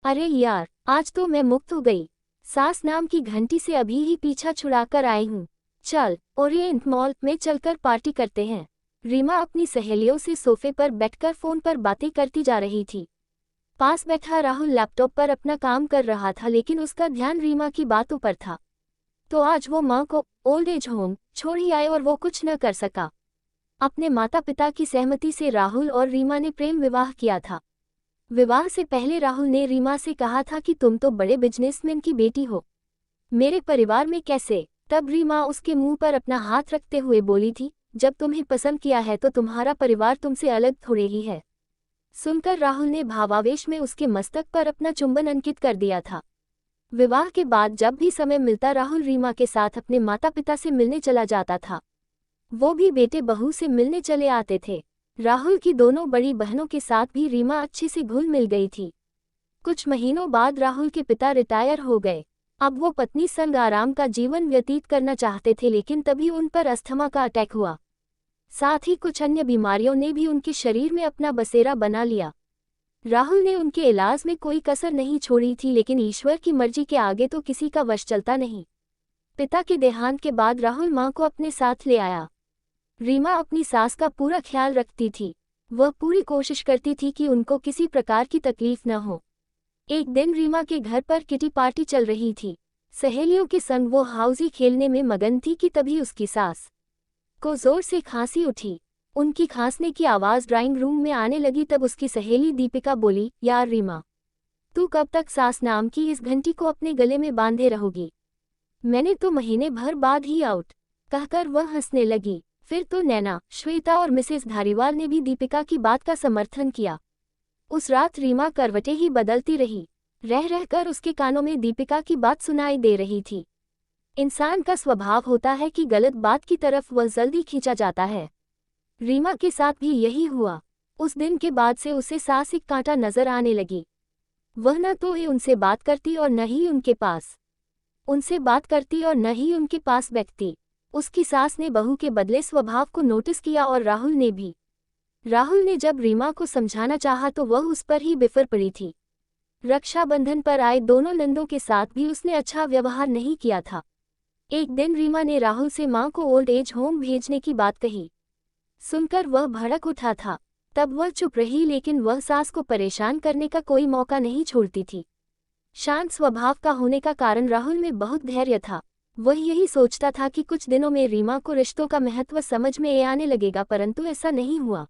अरे यार, आज तो मैं मुक्त हो गई। सास नाम की घंटी से अभी ही पीछा छुड़ाकर आई हूँ। चल, ओरिएंट मॉल में चलकर पार्टी करते हैं। रीमा अपनी सहेलियों से सोफे पर बैठकर फोन पर बातें करती जा रही थी। पास बैठा राहुल लैपटॉप पर अपना काम कर रहा था, लेकिन उसका ध्यान रीमा की बातों पर था। तो आज वो माँ को ओल्ड एज होम छोड़ ही आए और वो कुछ न कर सका। अपने माता पिता की सहमति से राहुल और रीमा ने प्रेम विवाह किया था। विवाह से पहले राहुल ने रीमा से कहा था कि तुम तो बड़े बिजनेसमैन की बेटी हो, मेरे परिवार में कैसे? तब रीमा उसके मुंह पर अपना हाथ रखते हुए बोली थी, जब तुम्हें पसंद किया है तो तुम्हारा परिवार तुमसे अलग थोड़े ही है। सुनकर राहुल ने भावावेश में उसके मस्तक पर अपना चुंबन अंकित कर दिया था। विवाह के बाद जब भी समय मिलता राहुल रीमा के साथ अपने माता पिता से मिलने चला जाता था। वो भी बेटे बहू से मिलने चले आते थे। राहुल की दोनों बड़ी बहनों के साथ भी रीमा अच्छे से घुल मिल गई थी। कुछ महीनों बाद राहुल के पिता रिटायर हो गए। अब वो पत्नी संग आराम का जीवन व्यतीत करना चाहते थे, लेकिन तभी उन पर अस्थमा का अटैक हुआ। साथ ही कुछ अन्य बीमारियों ने भी उनके शरीर में अपना बसेरा बना लिया। राहुल ने उनके इलाज में कोई कसर नहीं छोड़ी थी, लेकिन ईश्वर की मर्जी के आगे तो किसी का वश चलता नहीं। पिता के देहांत के बाद राहुल मां को अपने साथ ले आया। रीमा अपनी सास का पूरा ख्याल रखती थी। वह पूरी कोशिश करती थी कि उनको किसी प्रकार की तकलीफ न हो। एक दिन रीमा के घर पर किटी पार्टी चल रही थी। सहेलियों के संग वो हाउसी खेलने में मगन थी कि तभी उसकी सास को जोर से खांसी उठी। उनकी खांसने की आवाज़ ड्राइंग रूम में आने लगी। तब उसकी सहेली दीपिका बोली, यार रीमा, तू कब तक सास नाम की इस घंटी को अपने गले में बांधे रहोगी? मैंने तो महीने भर बाद ही आउट। कहकर वह हंसने लगी। फिर तो नैना, श्वेता और मिसेस धारीवाल ने भी दीपिका की बात का समर्थन किया। उस रात रीमा करवटें ही बदलती रही। रह रहकर उसके कानों में दीपिका की बात सुनाई दे रही थी। इंसान का स्वभाव होता है कि गलत बात की तरफ वह जल्दी खींचा जाता है। रीमा के साथ भी यही हुआ। उस दिन के बाद से उसे साहसिक कांटा नजर आने लगी। वह न तो उनसे बात करती और न ही उनके पास उनसे बात करती और न ही उनके पास बैठती। उसकी सास ने बहू के बदले स्वभाव को नोटिस किया और राहुल ने भी। राहुल ने जब रीमा को समझाना चाहा तो वह उस पर ही बिफर पड़ी थी। रक्षाबंधन पर आए दोनों नंदों के साथ भी उसने अच्छा व्यवहार नहीं किया था। एक दिन रीमा ने राहुल से मां को ओल्ड एज होम भेजने की बात कही। सुनकर वह भड़क उठा था। तब वह चुप रही, लेकिन वह सास को परेशान करने का कोई मौका नहीं छोड़ती थी। शांत स्वभाव का होने का कारण राहुल में बहुत धैर्य था। वह यही सोचता था कि कुछ दिनों में रीमा को रिश्तों का महत्व समझ में आने लगेगा, परंतु ऐसा नहीं हुआ।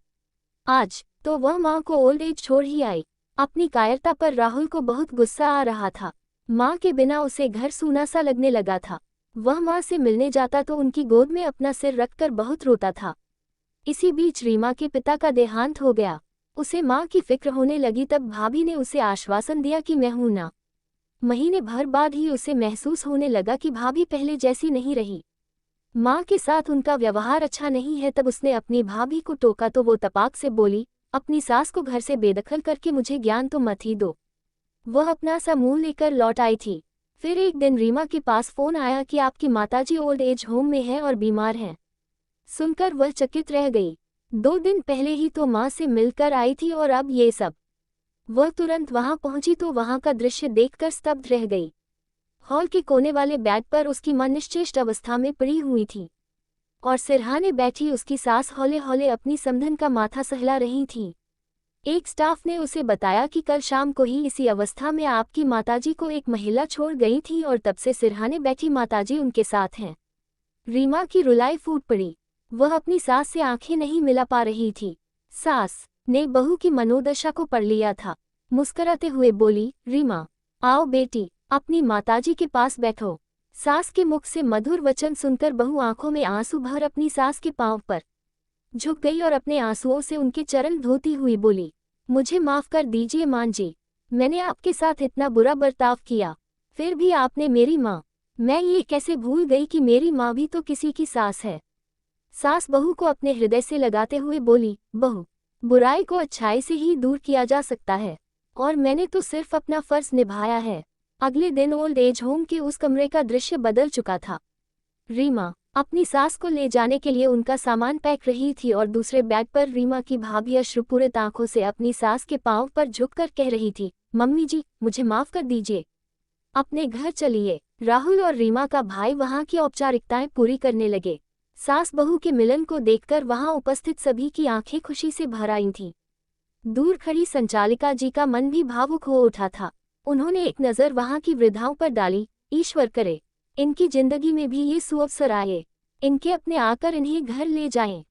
आज तो वह मां को ओल्ड एज छोड़ ही आई। अपनी कायरता पर राहुल को बहुत गुस्सा आ रहा था। मां के बिना उसे घर सूना सा लगने लगा था। वह मां से मिलने जाता तो उनकी गोद में अपना सिर रखकर बहुत रोता था। इसी बीच रीमा के पिता का देहांत हो गया। उसे मां की फिक्र होने लगी। तब भाभी ने उसे आश्वासन दिया कि मैं हूं ना। महीने भर बाद ही उसे महसूस होने लगा कि भाभी पहले जैसी नहीं रही। मां के साथ उनका व्यवहार अच्छा नहीं है। तब उसने अपनी भाभी को टोका तो वो तपाक से बोली, अपनी सास को घर से बेदखल करके मुझे ज्ञान तो मत ही दो। वह अपना सा मुंह लेकर लौट आई थी। फिर एक दिन रीमा के पास फोन आया कि आपकी माताजी ओल्ड एज होम में है और बीमार हैं। सुनकर वह चकित रह गई। 2 दिन पहले ही तो मां से मिलकर आई थी और अब ये सब। वह तुरंत वहां पहुंची तो वहां का दृश्य देखकर स्तब्ध रह गई। हॉल के कोने वाले बेड पर उसकी मां निश्चेष्ट अवस्था में पड़ी हुई थी और सिरहाने बैठी उसकी सास हौले हौले अपनी समधन का माथा सहला रही थी। एक स्टाफ ने उसे बताया कि कल शाम को ही इसी अवस्था में आपकी माताजी को एक महिला छोड़ गई थी और तब से सिरहाने बैठी माताजी उनके साथ हैं। रीमा की रुलाई फूट पड़ी। वह अपनी सास से आंखें नहीं मिला पा रही थी। सास ने बहू की मनोदशा को पढ़ लिया था। मुस्कुराते हुए बोली, रीमा, आओ बेटी, अपनी माताजी के पास बैठो। सास के मुख से मधुर वचन सुनकर बहू आंखों में आंसू भर अपनी सास के पांव पर झुक गई और अपने आंसुओं से उनके चरण धोती हुई बोली, मुझे माफ कर दीजिए मां जी, मैंने आपके साथ इतना बुरा बर्ताव किया। फिर भी आपने मेरी मां, मैं ये कैसे भूल गई कि मेरी मां भी तो किसी की सास है। सास बहू को अपने हृदय से लगाते हुए बोली, बहू, बुराई को अच्छाई से ही दूर किया जा सकता है और मैंने तो सिर्फ अपना फर्ज निभाया है। अगले दिन ओल्ड एज होम के उस कमरे का दृश्य बदल चुका था। रीमा अपनी सास को ले जाने के लिए उनका सामान पैक रही थी और दूसरे बैग पर रीमा की भाभी अश्रुपूरित आंखों से अपनी सास के पांव पर झुककर कह रही थी, मम्मी जी मुझे माफ कर दीजिए, अपने घर चलिए। राहुल और रीमा का भाई वहां की औपचारिकताएं पूरी करने लगे। सास बहू के मिलन को देखकर वहां उपस्थित सभी की आंखें खुशी से भर आई थीं। दूर खड़ी संचालिका जी का मन भी भावुक हो उठा था। उन्होंने एक नज़र वहां की वृद्धाओं पर डाली, ईश्वर करे इनकी जिंदगी में भी ये सुअवसर आए, इनके अपने आकर इन्हें घर ले जाएं।